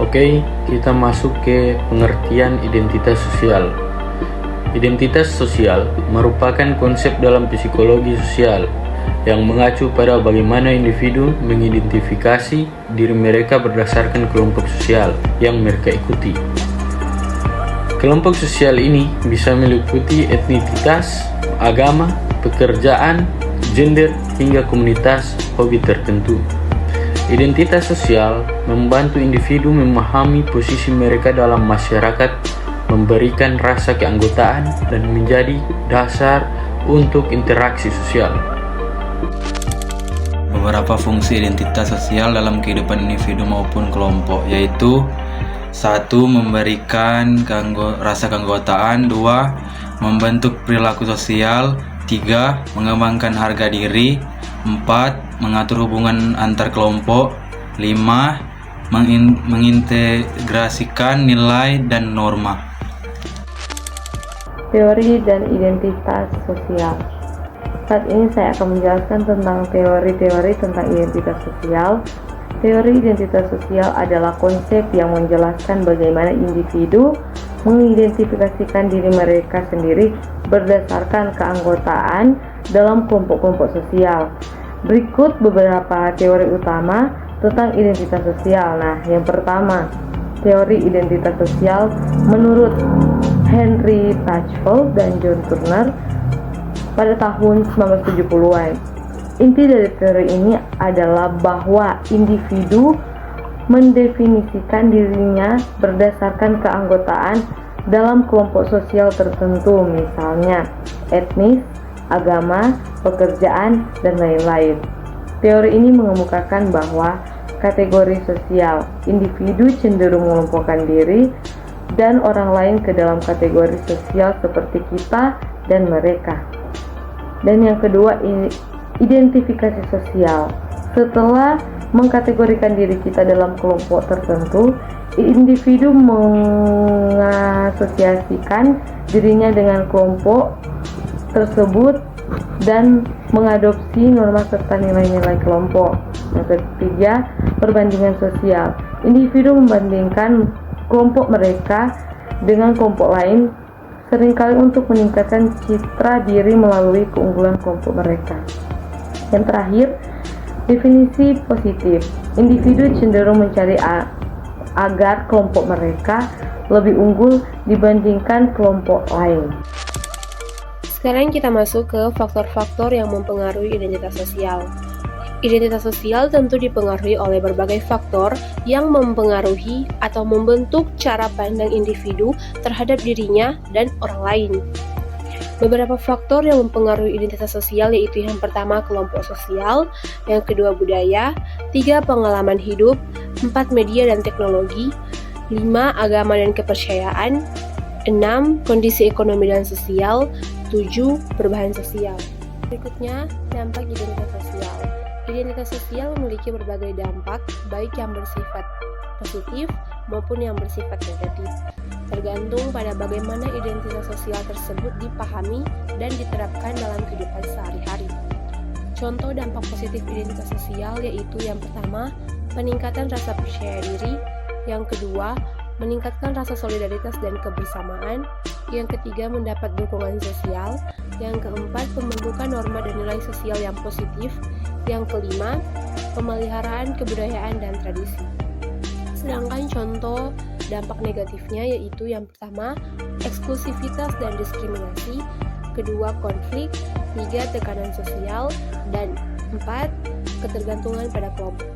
Oke, kita masuk ke pengertian identitas sosial. Identitas sosial merupakan konsep dalam psikologi sosial yang mengacu pada bagaimana individu mengidentifikasi diri mereka berdasarkan kelompok sosial yang mereka ikuti. Kelompok sosial ini bisa meliputi etnisitas, agama, pekerjaan, gender, hingga komunitas hobi tertentu. Identitas sosial membantu individu memahami posisi mereka dalam masyarakat, memberikan rasa keanggotaan, dan menjadi dasar untuk interaksi sosial. Beberapa fungsi identitas sosial dalam kehidupan individu maupun kelompok, yaitu 1. Memberikan rasa keanggotaan. 2. Membentuk perilaku sosial. 3. Mengembangkan harga diri. 4. Mengatur hubungan antar kelompok. 5. Mengintegrasikan nilai dan norma. Teori dan identitas sosial. Saat ini saya akan menjelaskan tentang teori-teori tentang identitas sosial. Teori identitas sosial adalah konsep yang menjelaskan bagaimana individu mengidentifikasikan diri mereka sendiri berdasarkan keanggotaan dalam kelompok-kelompok sosial. Berikut beberapa teori utama tentang identitas sosial. Nah, yang pertama, teori identitas sosial menurut Henry Tachfeld dan John Turner pada tahun 1970-an. Inti dari teori ini adalah bahwa individu mendefinisikan dirinya berdasarkan keanggotaan dalam kelompok sosial tertentu, misalnya etnis, agama, pekerjaan, dan lain-lain. Teori ini mengemukakan bahwa kategori sosial individu cenderung mengelompokkan diri dan orang lain ke dalam kategori sosial seperti kita dan mereka. Dan yang kedua, identifikasi sosial. Setelah mengkategorikan diri kita dalam kelompok tertentu, individu mengasosiasikan dirinya dengan kelompok tersebut dan mengadopsi norma serta nilai-nilai kelompok. Yang ketiga, perbandingan sosial. Individu membandingkan kelompok mereka dengan kelompok lain, seringkali untuk meningkatkan citra diri melalui keunggulan kelompok mereka. Yang terakhir, definisi positif. Individu cenderung mencari agar kelompok mereka lebih unggul dibandingkan kelompok lain. Sekarang kita masuk ke faktor-faktor yang mempengaruhi identitas sosial. Identitas sosial tentu dipengaruhi oleh berbagai faktor yang mempengaruhi atau membentuk cara pandang individu terhadap dirinya dan orang lain. Beberapa faktor yang mempengaruhi identitas sosial yaitu yang pertama kelompok sosial, yang kedua budaya, 3 pengalaman hidup, 4 media dan teknologi, 5 agama dan kepercayaan, 6 kondisi ekonomi dan sosial, 7 perubahan sosial. Berikutnya, dampak identitas sosial. Identitas sosial memiliki berbagai dampak, baik yang bersifat positif maupun yang bersifat negatif, tergantung pada bagaimana identitas sosial tersebut dipahami dan diterapkan dalam kehidupan sehari-hari. Contoh dampak positif identitas sosial yaitu yang pertama, peningkatan rasa percaya diri, yang kedua, meningkatkan rasa solidaritas dan kebersamaan, yang ketiga, mendapat dukungan sosial, yang keempat, pembentukan norma dan nilai sosial yang positif, yang kelima, pemeliharaan kebudayaan dan tradisi. Sedangkan contoh dampak negatifnya yaitu yang pertama, eksklusivitas dan diskriminasi, kedua, konflik, 3, tekanan sosial, dan 4, ketergantungan pada kelompok.